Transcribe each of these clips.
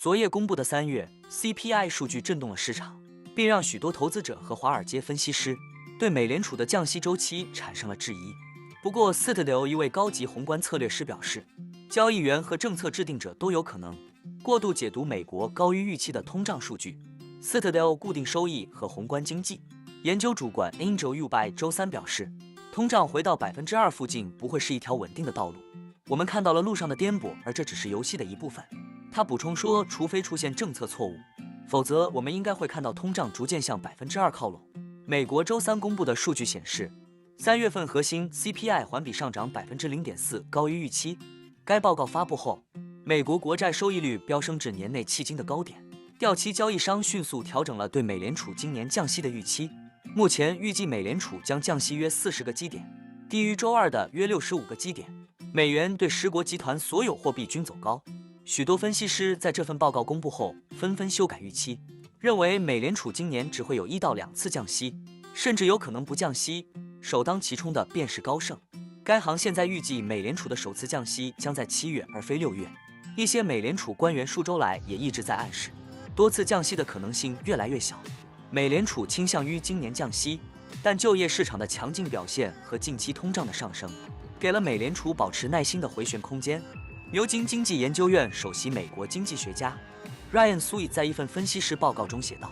昨夜公布的3月 CPI 数据震动了市场，并让许多投资者和华尔街分析师对美联储的降息周期产生了质疑。不过 Citadel 一位高级宏观策略师表示，交易员和政策制定者都有可能过度解读美国高于预期的通胀数据。Citadel 固定收益和宏观经济研究主管 Angel Yu 周三表示，通胀回到2%附近不会是一条稳定的道路。我们看到了路上的颠簸，而这只是游戏的一部分。他补充说，除非出现政策错误，否则我们应该会看到通胀逐渐向2%靠拢。美国周三公布的数据显示，3月份核心 CPI 环比上涨0.4%，高于预期。该报告发布后，美国国债收益率飙升至年内迄今的高点，掉期交易商迅速调整了对美联储今年降息的预期。目前预计美联储将降息约40个基点，低于周二的约65个基点。美元对10国集团所有货币均走高。许多分析师在这份报告公布后纷纷修改预期，认为美联储今年只会有1到2次降息，甚至有可能不降息。首当其冲的便是高盛，该行现在预计美联储的首次降息将在7月而非6月。一些美联储官员数周来也一直在暗示，多次降息的可能性越来越小。美联储倾向于今年降息，但就业市场的强劲表现和近期通胀的上升，给了美联储保持耐心的回旋空间。牛津经济研究院首席美国经济学家 Ryan Sweet 在一份分析师报告中写道，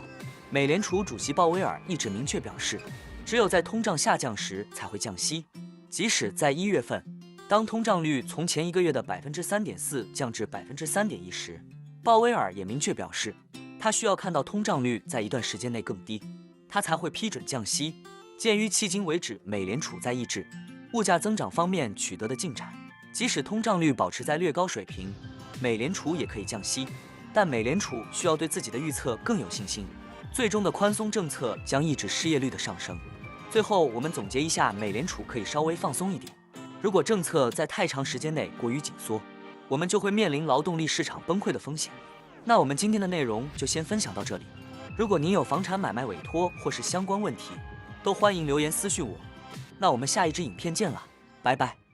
美联储主席鲍威尔一直明确表示，只有在通胀下降时才会降息。即使在1月份，当通胀率从前一个月的3.4%降至3.1%时，鲍威尔也明确表示，他需要看到通胀率在一段时间内更低，他才会批准降息。鉴于迄今为止美联储在抑制物价增长方面取得的进展，即使通胀率保持在略高水平，美联储也可以降息。但美联储需要对自己的预测更有信心，最终的宽松政策将抑制失业率的上升。最后，我们总结一下，美联储可以稍微放松一点。如果政策在太长时间内过于紧缩，我们就会面临劳动力市场崩溃的风险。那我们今天的内容就先分享到这里。如果您有房产买卖委托或是相关问题，都欢迎留言私讯我。那我们下一支影片见了，拜拜。